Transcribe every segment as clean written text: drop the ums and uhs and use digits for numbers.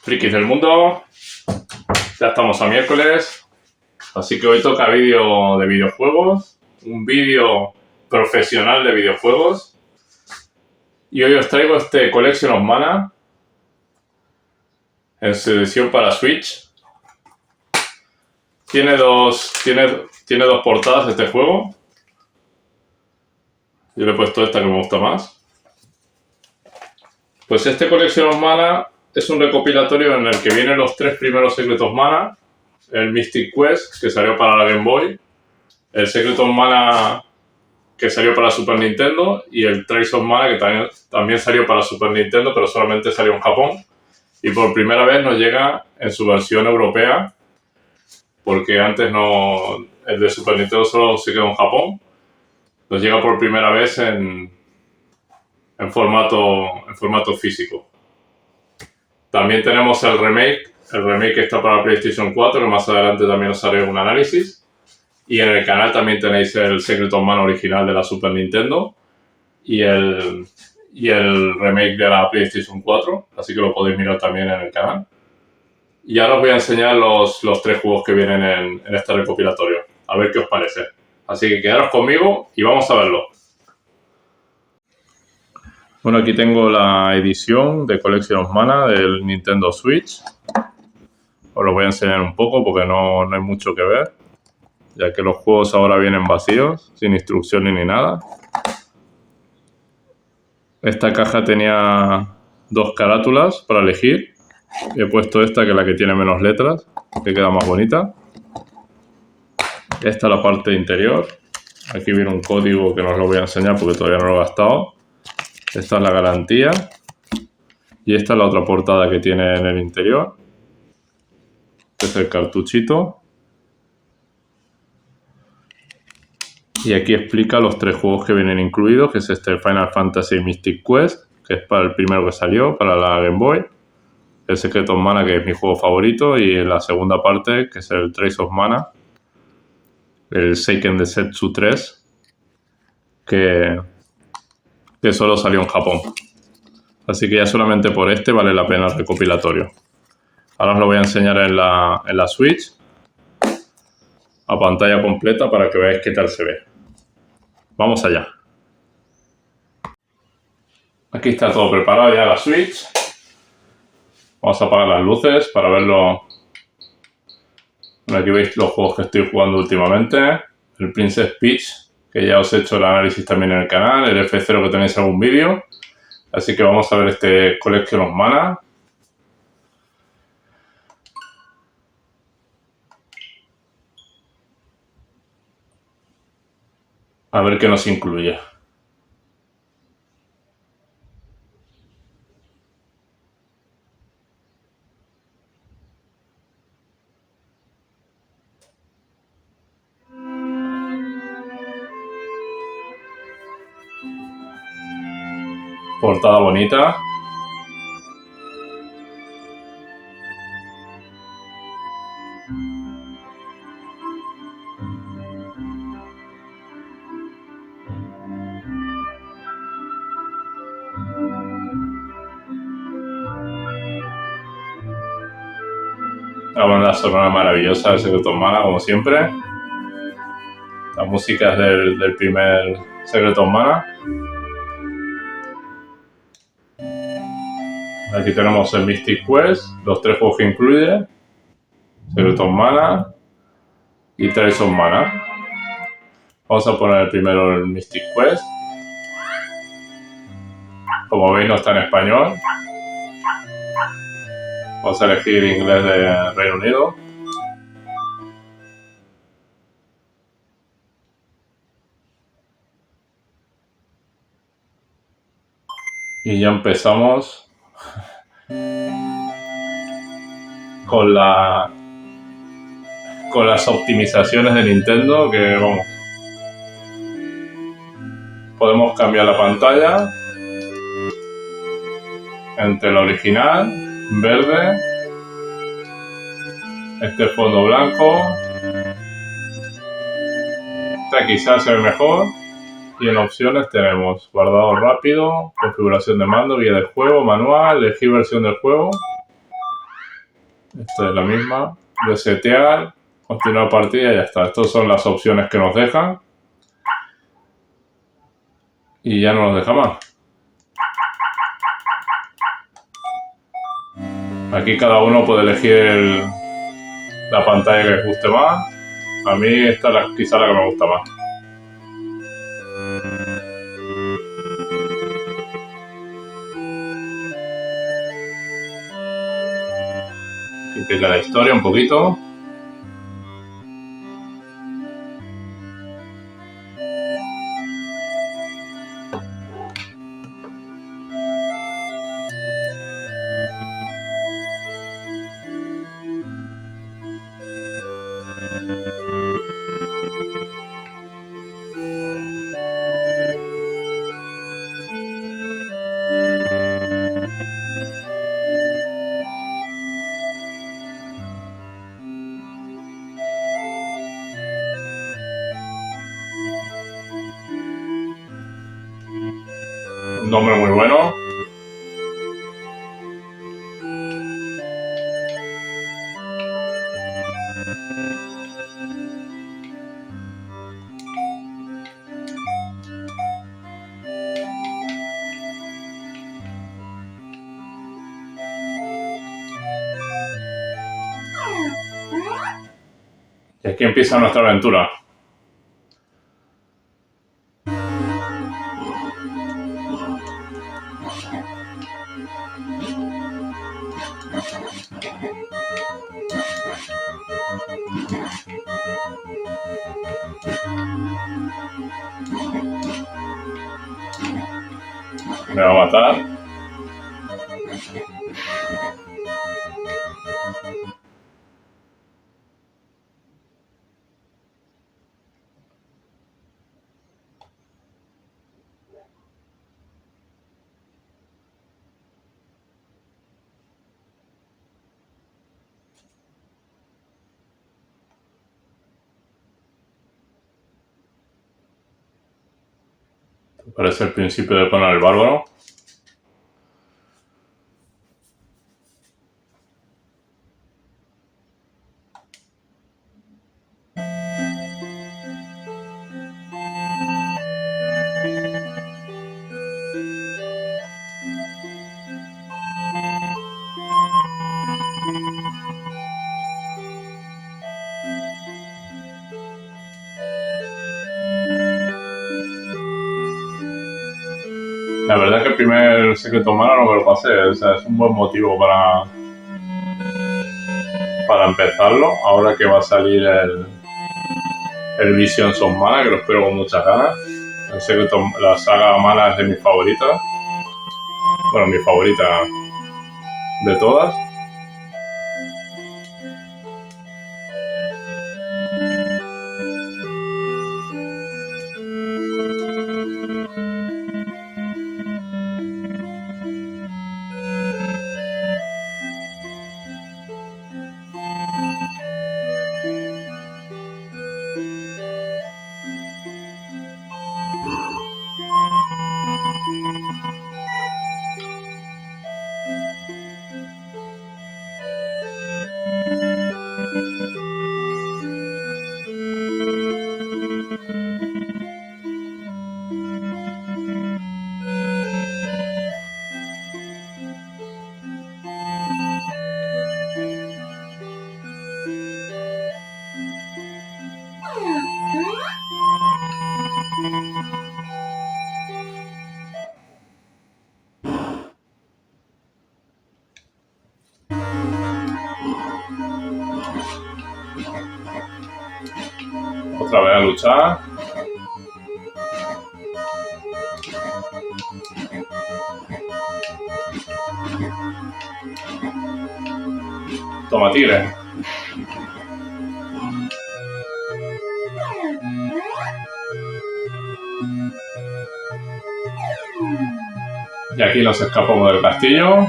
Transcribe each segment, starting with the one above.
Frikis del mundo, ya estamos a miércoles, así que hoy toca vídeo de videojuegos, un vídeo profesional de videojuegos, y hoy os traigo este Collection of Mana en su edición para Switch. Tiene dos portadas este juego. Yo le he puesto esta que me gusta más. Pues este Collection of Mana es un recopilatorio en el que vienen los tres primeros Secret of Mana, el Mystic Quest, que salió para la Game Boy, el Secret of Mana, que salió para Super Nintendo, y el Trace of Mana, que también salió para Super Nintendo, pero solamente salió en Japón. Y por primera vez nos llega en su versión europea, porque antes no, el de Super Nintendo solo se quedó en Japón. Nos llega por primera vez en formato físico. También tenemos el remake que está para PlayStation 4, que más adelante también os haré un análisis. Y en el canal también tenéis el Secret of Mana original de la Super Nintendo y el remake de la PlayStation 4, así que lo podéis mirar también en el canal. Y ahora os voy a enseñar los tres juegos que vienen en este recopilatorio, a ver qué os parece. Así que quedaros conmigo y vamos a verlo. Bueno, aquí tengo la edición de Collection of Mana del Nintendo Switch. Os lo voy a enseñar un poco porque no hay mucho que ver, ya que los juegos ahora vienen vacíos, sin instrucciones ni nada. Esta caja tenía dos carátulas para elegir. He puesto esta, que es la que tiene menos letras, que queda más bonita. Esta es la parte interior. Aquí viene un código que no os lo voy a enseñar porque todavía no lo he gastado. Esta es la garantía. Y esta es la otra portada que tiene en el interior. Este es el cartuchito. Y aquí explica los tres juegos que vienen incluidos, que es este Final Fantasy Mystic Quest, que es para el primero que salió, para la Game Boy. El Secret of Mana, que es mi juego favorito. Y en la segunda parte, que es el Trace of Mana. El Seiken Densetsu 3, que solo salió en Japón. Así que ya solamente por este vale la pena el recopilatorio. Ahora os lo voy a enseñar en la Switch a pantalla completa para que veáis qué tal se ve. Vamos allá. Aquí está todo preparado ya la Switch. Vamos a apagar las luces para verlo. Bueno, aquí veis los juegos que estoy jugando últimamente. El Princess Peach, que ya os he hecho el análisis también en el canal. El F0, que tenéis algún vídeo. Así que vamos a ver este Collection of Mana. A ver qué nos incluye. Portada bonita. La banda sonora maravillosa de Secret of Mana, como siempre. La música es del primer Secret of Mana. Aquí tenemos el Mystic Quest, los tres juegos que incluye, Secret of Mana y Trace of Mana. Vamos a poner primero el Mystic Quest. Como veis, no está en español. Vamos a elegir inglés de Reino Unido. Y ya empezamos con las optimizaciones de Nintendo, que vamos, podemos cambiar la pantalla entre la original, verde, este fondo blanco, esta quizás se ve mejor, y en opciones tenemos guardado rápido, configuración de mando, guía del juego, manual, elegir versión del juego. Esta es la misma. Resetear, continuar partida y ya está. Estas son las opciones que nos dejan. Y ya no nos deja más. Aquí cada uno puede elegir la pantalla que les guste más. A mí esta es quizá la que me gusta más. Aquí explica la historia un poquito. Un nombre muy bueno. Y aquí empieza nuestra aventura. Me va a matar. Parece el principio de Conan el Bárbaro. La verdad es que el primer secreto mana no me lo pasé. O sea, es un buen motivo para empezarlo. Ahora que va a salir el Visions of Mana, que lo espero con muchas ganas. El secreto, la saga Mana es de mis favoritas. Bueno, mi favorita de todas. Otra vez a luchar. Toma, tigre. Y aquí nos escapamos del castillo.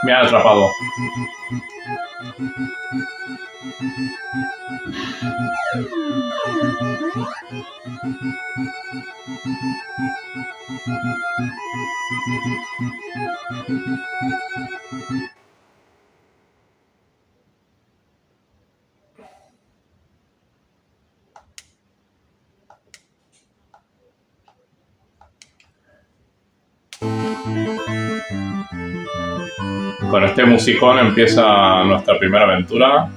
Me han atrapado. Con este musicón empieza nuestra primera aventura.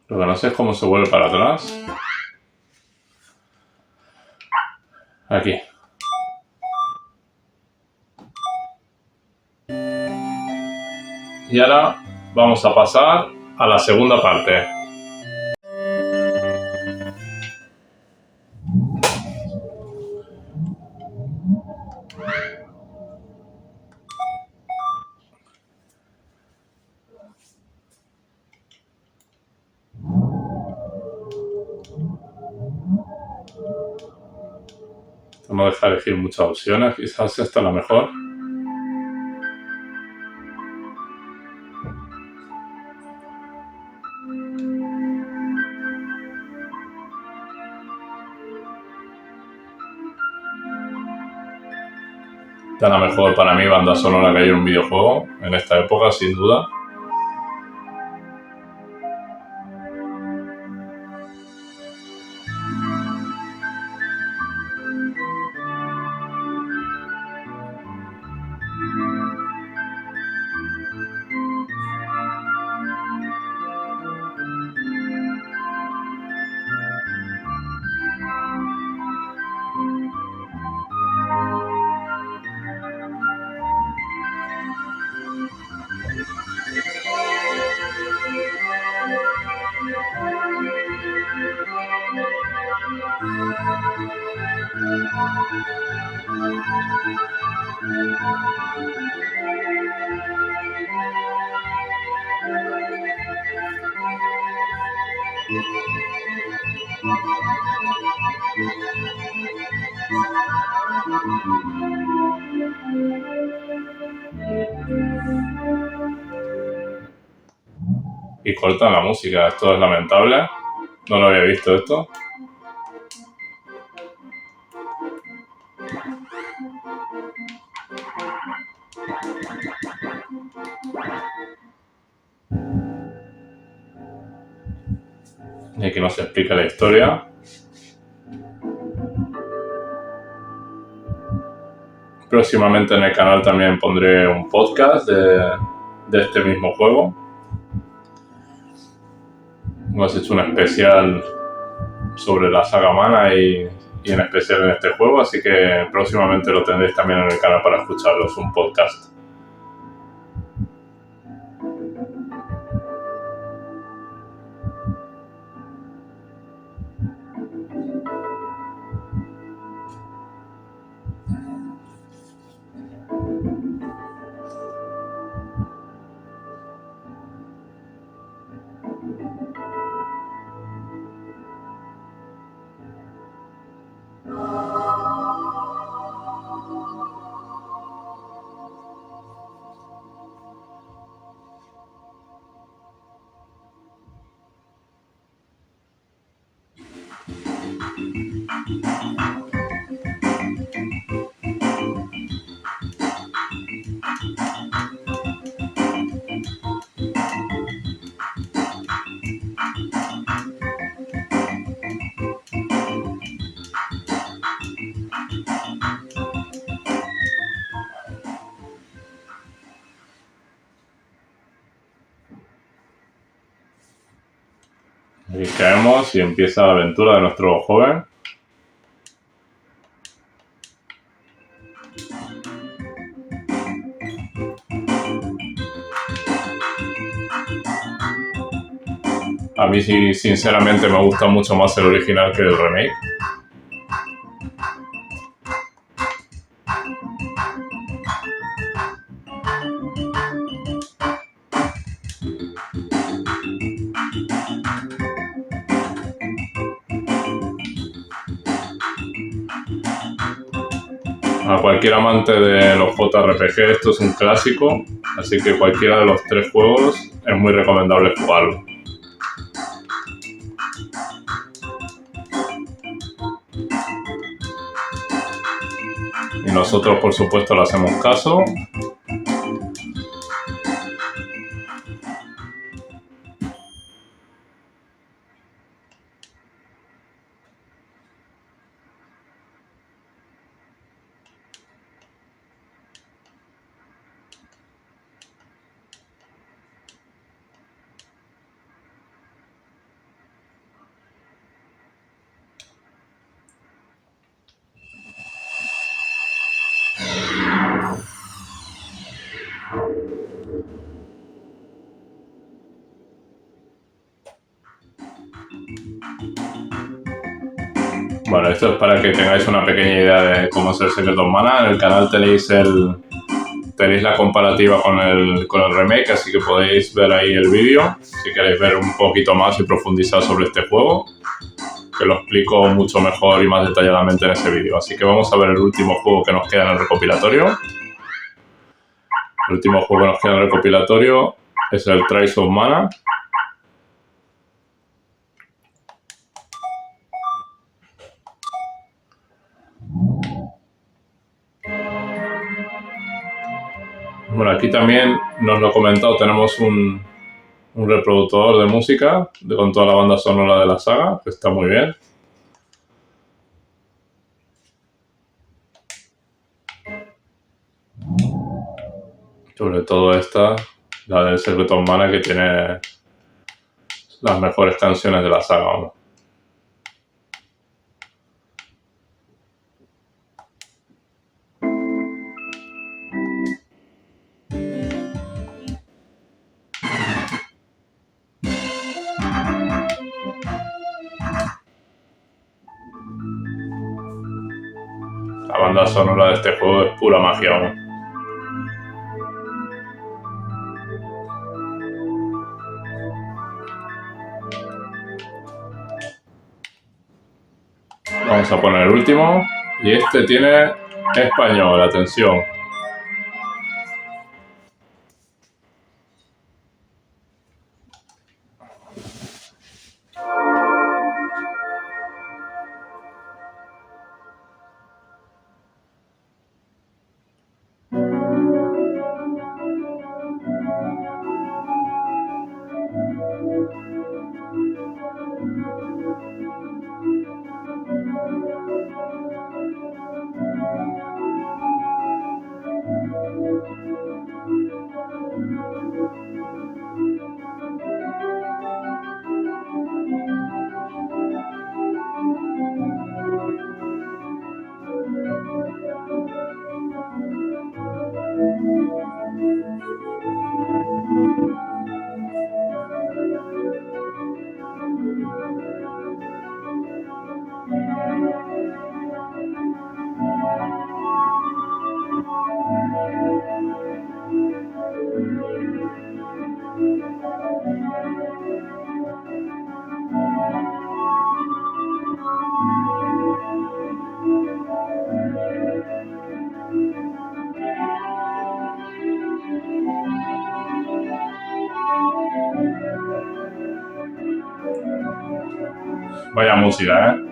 Lo que no sé es cómo se vuelve para atrás. Aquí. Y ahora vamos a pasar a la segunda parte. No deja elegir muchas opciones, quizás esta es la mejor. Esta es la mejor para mí banda sonora que hay en un videojuego en esta época, sin duda. Y cortan la música, esto es lamentable. No lo había visto esto. Y aquí nos explica la historia. Próximamente en el canal también pondré un podcast de este mismo juego. Hemos hecho un especial sobre la saga Mana y en especial en este juego, así que próximamente lo tendréis también en el canal para escucharlos, un podcast. Y caemos y empieza la aventura de nuestro joven. A mí sí, sinceramente me gusta mucho más el original que el remake. A cualquier amante de los JRPG esto es un clásico, así que cualquiera de los tres juegos es muy recomendable jugarlo. Y nosotros por supuesto le hacemos caso. Bueno, esto es para que tengáis una pequeña idea de cómo es el Secret of Mana. En el canal tenéis la comparativa con el remake, así que podéis ver ahí el vídeo si queréis ver un poquito más y profundizar sobre este juego, que lo explico mucho mejor y más detalladamente en ese vídeo. Así que vamos a ver el último juego que nos queda en el recopilatorio. El último juego que nos queda en el recopilatorio es el Trials of Mana. Bueno, aquí también nos lo he comentado, tenemos un reproductor de música con toda la banda sonora de la saga, que está muy bien. Sobre todo esta, la del Secret of Mana, que tiene las mejores canciones de la saga, vamos. La banda sonora de este juego es pura magia, vamos. Vamos a poner el último. Y este tiene español, atención. Vaya música, ¿eh?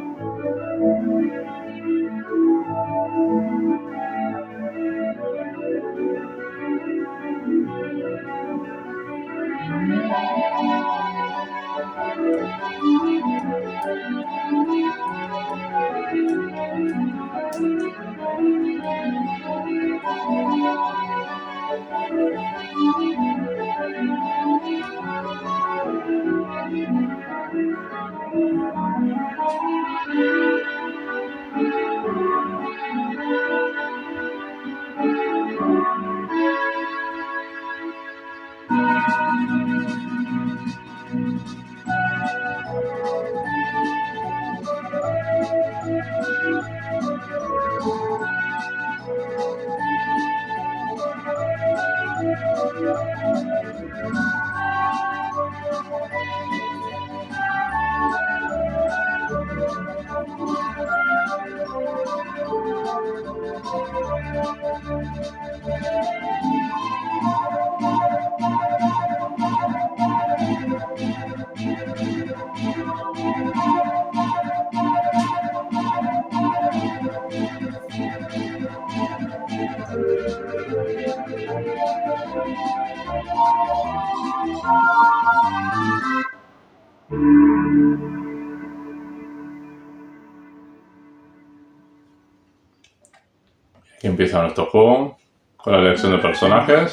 Aquí empieza nuestro juego con la elección de personajes.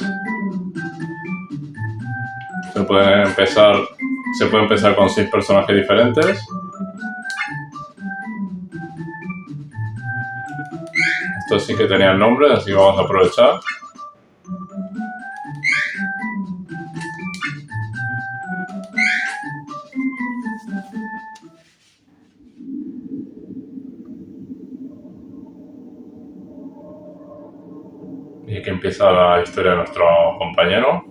Se puede empezar con 6 personajes diferentes. Estos sí que tenían nombres, así que vamos a aprovechar. Y aquí empieza la historia de nuestro compañero.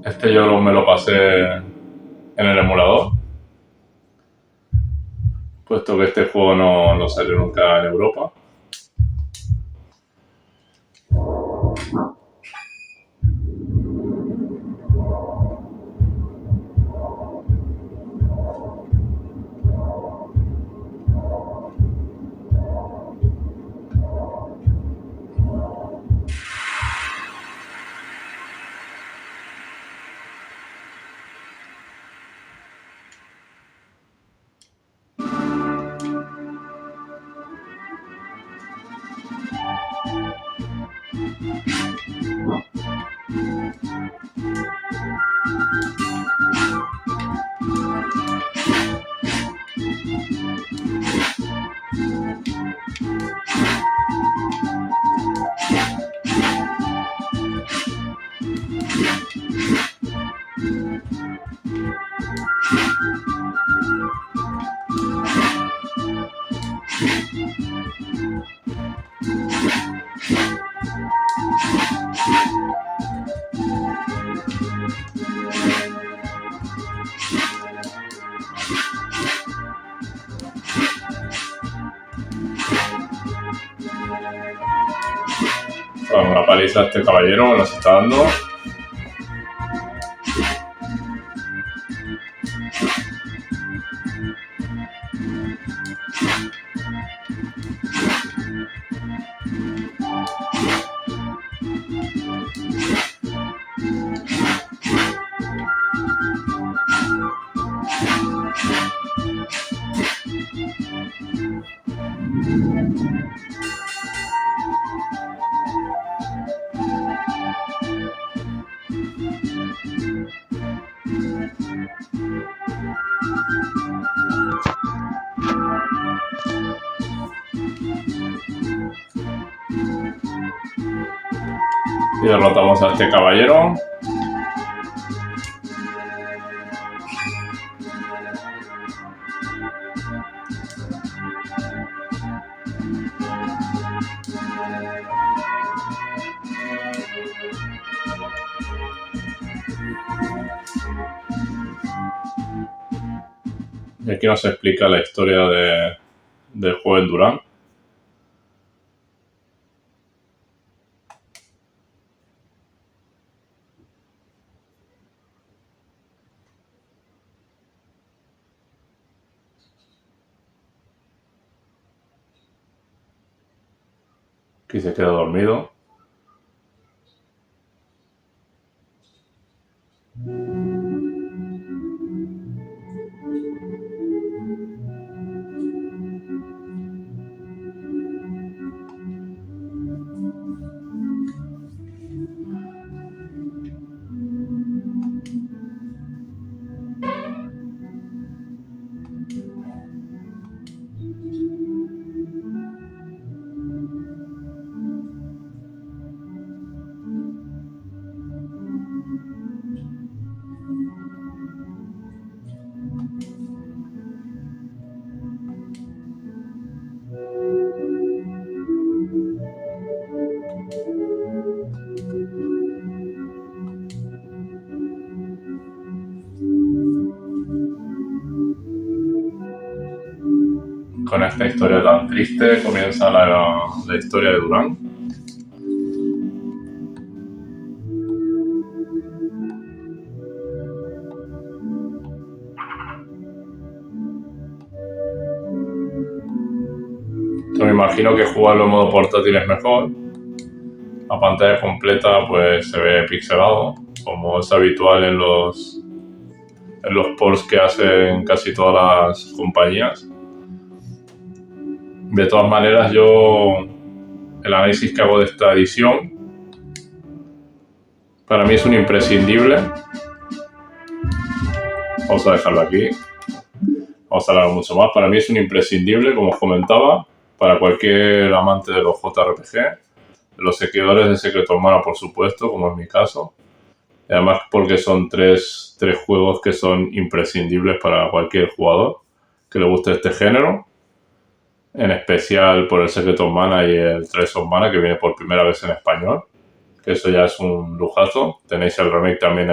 Este yo me lo pasé en el emulador, puesto que este juego no salió nunca en Europa. Bueno, una paliza a este caballero nos está dando. Y derrotamos a este caballero. Y aquí nos explica la historia del joven Durán. Aquí se queda dormido. Con esta historia tan triste comienza la historia de Durán. Yo me imagino que jugarlo en modo portátil es mejor. La pantalla completa pues se ve pixelado, como es habitual en los ports que hacen casi todas las compañías. De todas maneras, yo el análisis que hago de esta edición para mí es un imprescindible. Vamos a dejarlo aquí. Vamos a hablar mucho más. Para mí es un imprescindible, como os comentaba, para cualquier amante de los JRPG, de los seguidores de Secret of Mana, por supuesto, como es mi caso. Y además porque son tres juegos que son imprescindibles para cualquier jugador que le guste este género. En especial por el Secret of Mana y el Trace of Mana, que viene por primera vez en español. Que eso ya es un lujazo. Tenéis el remake también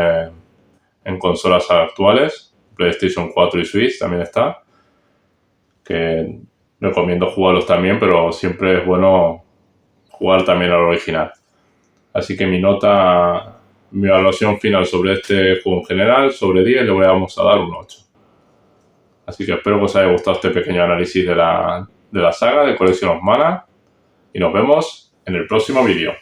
en consolas actuales. PlayStation 4 y Switch también está. Que recomiendo jugarlos también, pero siempre es bueno jugar también al original. Así que mi evaluación final sobre este juego en general, sobre 10, le vamos a dar un 8. Así que espero que os haya gustado este pequeño análisis de la saga de Collection of Mana y nos vemos en el próximo vídeo.